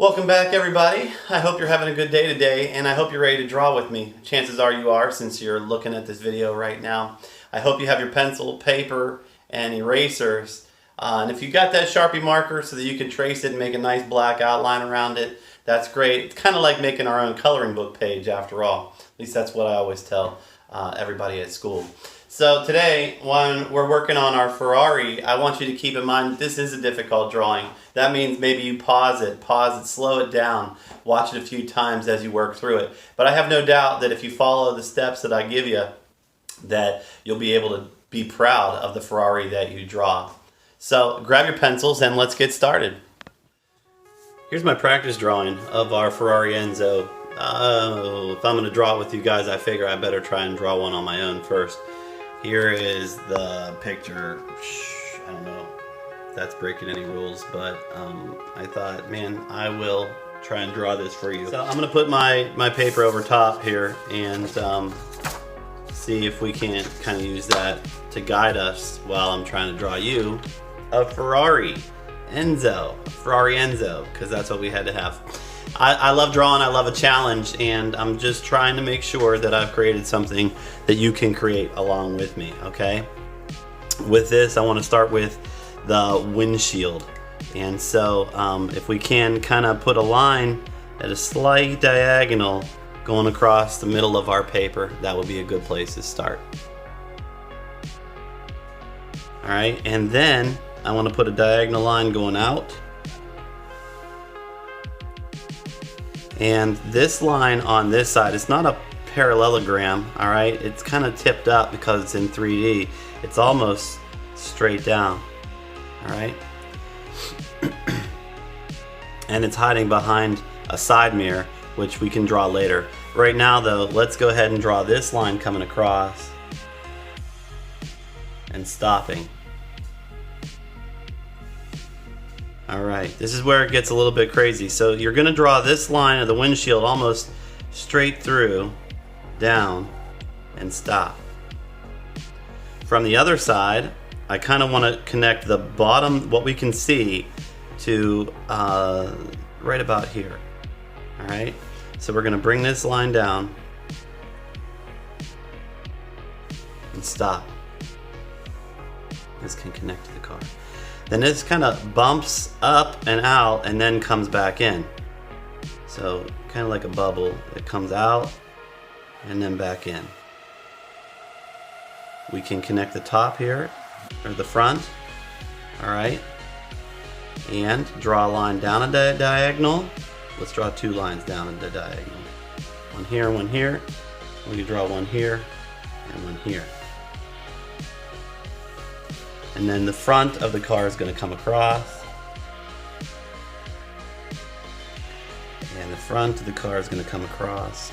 Welcome back, everybody. I hope you're having a good day today, and I hope you're ready to draw with me. Chances are you are, since you're looking at this video right now. I hope you have your pencil, paper, and erasers. And if you got that Sharpie marker so that you can trace it and make a nice black outline around it, that's great. It's kind of like making our own coloring book page after all. At least that's what I always tell everybody at school. So today, when we're working on our Ferrari, I want you to keep in mind that this is a difficult drawing. That means maybe you pause it, slow it down, watch it a few times as you work through it. But I have no doubt that if you follow the steps that I give you, that you'll be able to be proud of the Ferrari that you draw. So grab your pencils and let's get started. Here's my practice drawing of our Ferrari Enzo. If I'm going to draw it with you guys, I figure I better try and draw one on my own first. Here is the picture. I don't know if that's breaking any rules, but I thought, man, I will try and draw this for you. So I'm going to put my paper over top here and see if we can't kind of use that to guide us while I'm trying to draw you a Ferrari Enzo, because that's what we had to have. I love drawing, I love a challenge, and I'm just trying to make sure that I've created something that you can create along with me, okay? With this, I want to start with the windshield. And so if we can kind of put a line at a slight diagonal going across the middle of our paper, that would be a good place to start. All right, and then I want to put a diagonal line going out. And this line on this side, it's not a parallelogram, all right? It's kind of tipped up because it's in 3D. It's almost straight down, all right? And it's hiding behind a side mirror, which we can draw later. Right now, though, let's go ahead and draw this line coming across and stopping. Alright, this is where it gets a little bit crazy. So you're going to draw this line of the windshield almost straight through, down, and stop. From the other side, I kind of want to connect the bottom, what we can see, to right about here. Alright, so we're going to bring this line down and stop. This can connect to the car. Then this kind of bumps up and out and then comes back in. So kind of like a bubble. It comes out and then back in. We can connect the top here, or the front. Alright. And draw a line down a diagonal. Let's draw two lines down a diagonal. One here and one here. We can draw one here and one here. And then the front of the car is going to come across. And the front of the car is going to come across.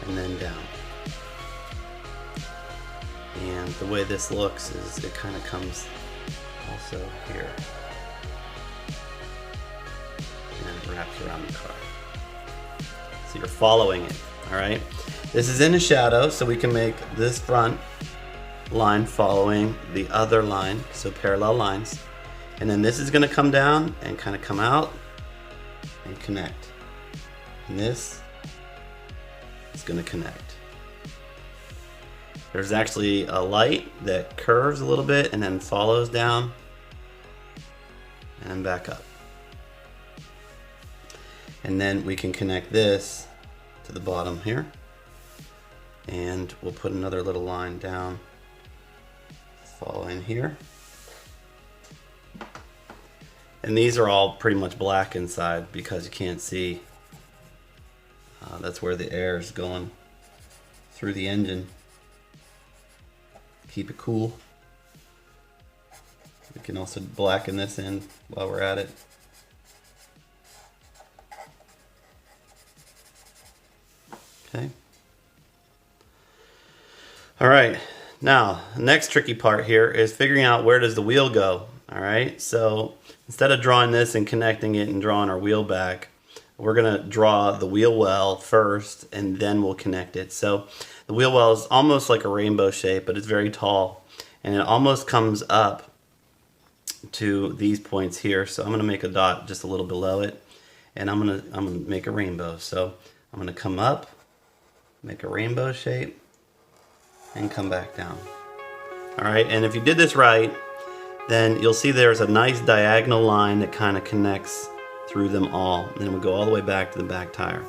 And then down. And the way this looks is it kind of comes also here. And it wraps around the car. So you're following it, alright? This is in the shadow, so we can make this front line following the other line, so parallel lines. And then this is going to come down and kind of come out and connect. And this is going to connect. There's actually a light that curves a little bit and then follows down and then back up. And then we can connect this to the bottom here. And we'll put another little line down following here. And these are all pretty much black inside because you can't see. That's where the air is going through the engine. Keep it cool. We can also blacken this in while we're at it. Okay. All right. Now, the next tricky part here is figuring out where does the wheel go. All right, so instead of drawing this and connecting it and drawing our wheel back, we're going to draw the wheel well first and then we'll connect it. So the wheel well is almost like a rainbow shape, but it's very tall and it almost comes up to these points here. So I'm gonna make a dot just a little below it, and I'm gonna make a rainbow. So I'm gonna come up, make a rainbow shape, and come back down. All right, and if you did this right, then you'll see there's a nice diagonal line that kind of connects through them all, and then we'll go all the way back to the back tire.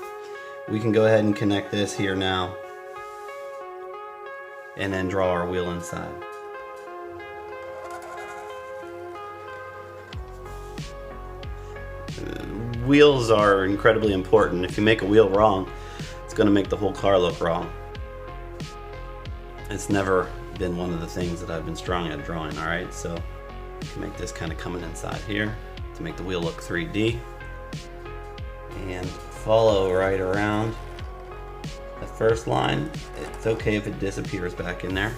We can go ahead and connect this here now, and then draw our wheel inside. Wheels are incredibly important. If you make a wheel wrong, it's going to make the whole car look wrong. It's never been one of the things that I've been strong at drawing, all right? So you can make this kind of coming inside here to make the wheel look 3D. And follow right around the first line. It's okay if it disappears back in there.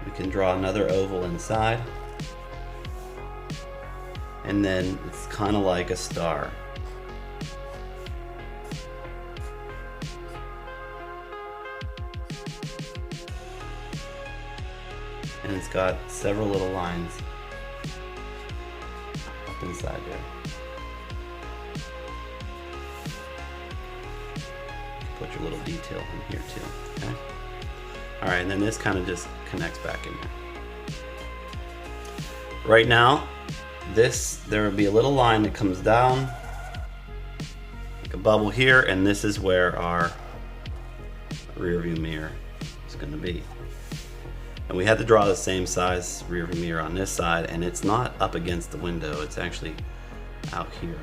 We can draw another oval inside. And then it's kind of like a star. And it's got several little lines up inside there. Put your little detail in here too, okay? All right, and then this kind of just connects back in there. Right now, there will be a little line that comes down, like a bubble here, and this is where our rear view mirror is going to be. And we had to draw the same size rear view mirror on this side, and it's not up against the window, it's actually out here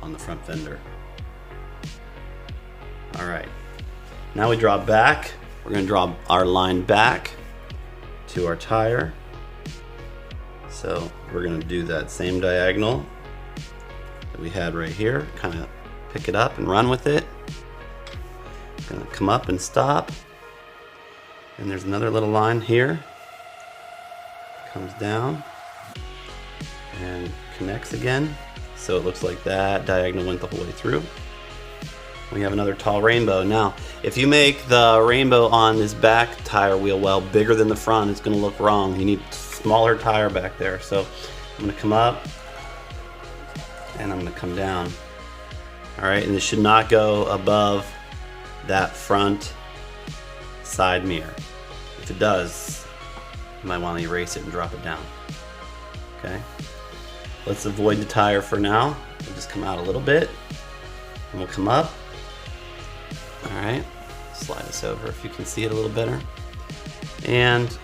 on the front fender. All right, now we draw back. We're going to draw our line back to our tire. So we're going to do that same diagonal that we had right here, kind of pick it up and run with it. Going to come up and stop, and there's another little line here, comes down and connects again, so it looks like that diagonal went the whole way through. We have another tall rainbow. Now if you make the rainbow on this back tire wheel well bigger than the front, it's going to look wrong. You need smaller tire back there. So I'm going to come up and I'm going to come down. All right, and this should not go above that front side mirror. If it does, you might want to erase it and drop it down. Okay, let's avoid the tire for now. We'll just come out a little bit and we'll come up. All right, slide this over if you can see it a little better. And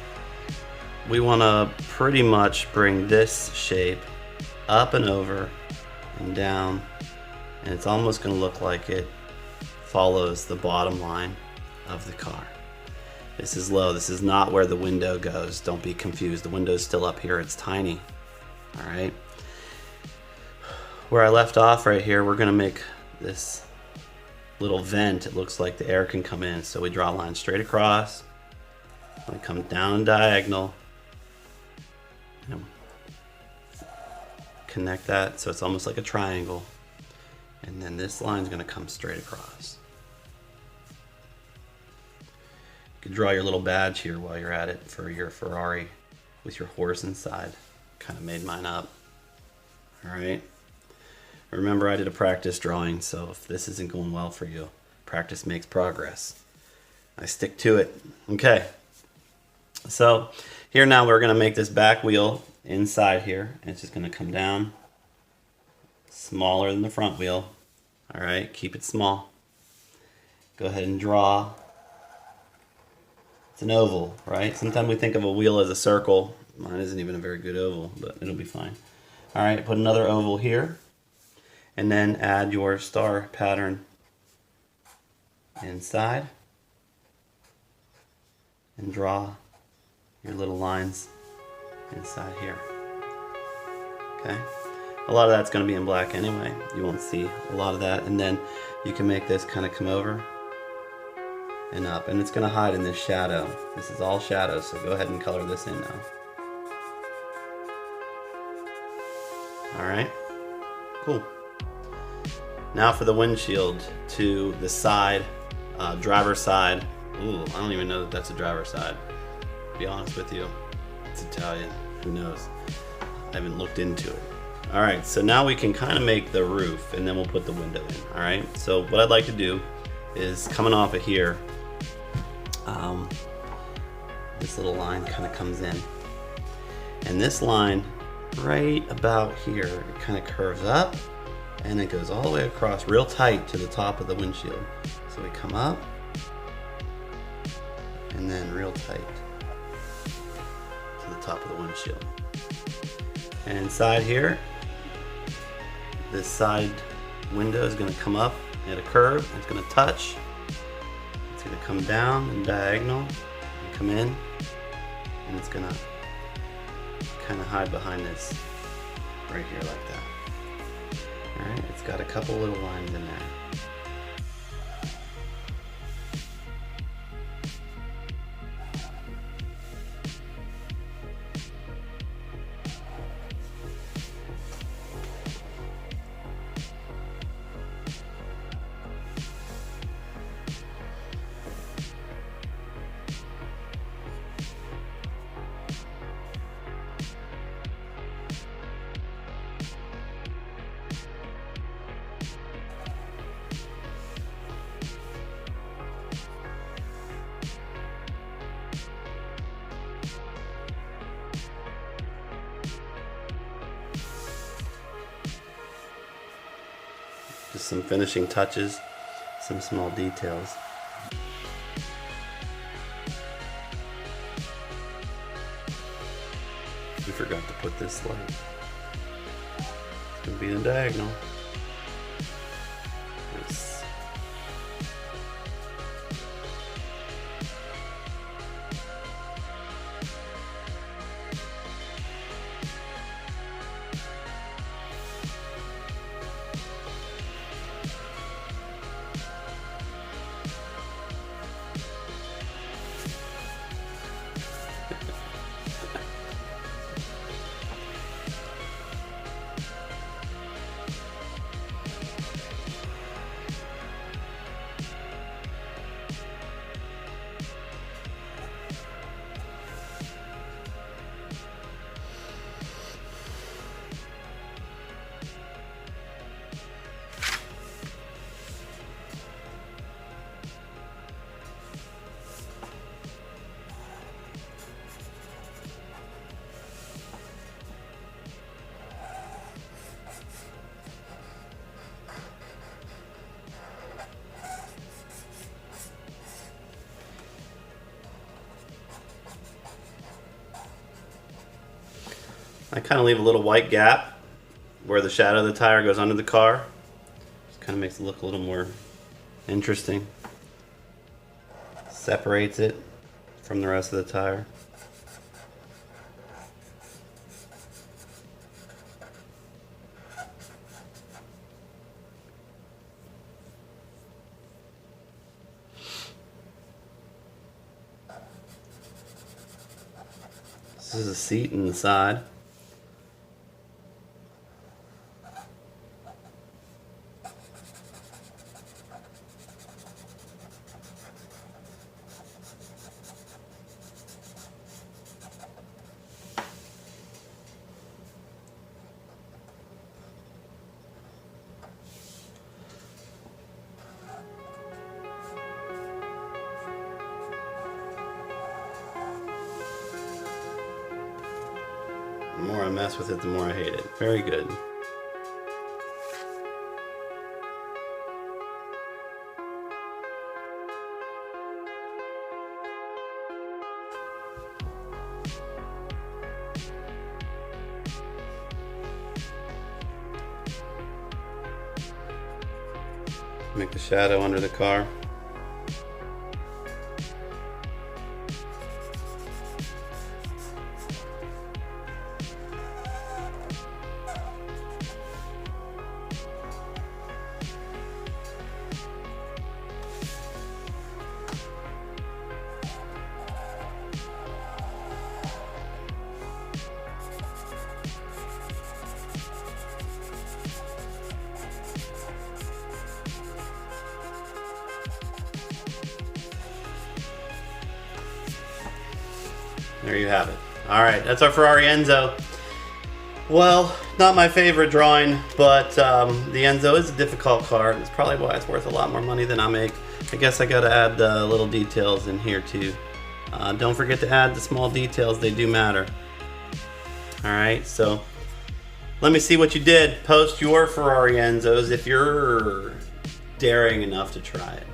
we want to pretty much bring this shape up and over and down, and it's almost going to look like it follows the bottom line of the car. This is low. This is not where the window goes. Don't be confused. The window's still up here. It's tiny. All right. Where I left off right here, we're going to make this little vent. It looks like the air can come in. So we draw a line straight across. We come down diagonal. And connect that so it's almost like a triangle. And then this line's going to come straight across. You can draw your little badge here while you're at it for your Ferrari with your horse inside. Kind of made mine up. All right. Remember, I did a practice drawing, so if this isn't going well for you, practice makes progress. I stick to it. Okay. So here now we're going to make this back wheel inside here, and it's just going to come down smaller than the front wheel. All right, keep it small. Go ahead and draw. It's an oval, right? Sometimes we think of a wheel as a circle. Mine isn't even a very good oval, but it'll be fine. All right, put another oval here, and then add your star pattern inside, and draw your little lines inside here. Okay, a lot of that's going to be in black anyway. You won't see a lot of that, and then you can make this kind of come over and up, and it's going to hide in this shadow. This is all shadow, so go ahead and color this in now. All right, cool. Now for the windshield, to the side, driver's side Ooh, I don't even know that that's a driver's side. To be honest with you, it's Italian. Who knows? I haven't looked into it. All right, so now we can kind of make the roof, and then we'll put the window in. All right, so what I'd like to do is coming off of here, this little line kind of comes in, and this line right about here, it kind of curves up, and it goes all the way across real tight to the top of the windshield. So we come up, and then real tight to the top of the windshield. And inside here, this side window is going to come up at a curve. It's going to touch. It's going to come down and diagonal and come in, and it's going to kind of hide behind this right here like that. All right, it's got a couple little lines in there. Just some finishing touches, some small details. We forgot to put this light. It's going to be in diagonal. Nice. I kind of leave a little white gap where the shadow of the tire goes under the car. Just kind of makes it look a little more interesting. Separates it from the rest of the tire. This is a seat in the side. The more I mess with it, the more I hate it. Very good. Make the shadow under the car. There you have it. All right, that's our Ferrari Enzo. Well, not my favorite drawing, but the Enzo is a difficult car. It's probably why it's worth a lot more money than I make. I guess I gotta add the little details in here too. Don't forget to add the small details, they do matter. All right, so let me see what you did. Post your Ferrari Enzos if you're daring enough to try it.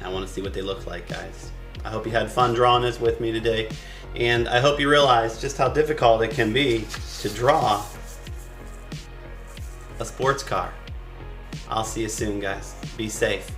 I want to see what they look like, guys. I hope you had fun drawing this with me today, and I hope you realize just how difficult it can be to draw a sports car. I'll see you soon, guys. Be safe.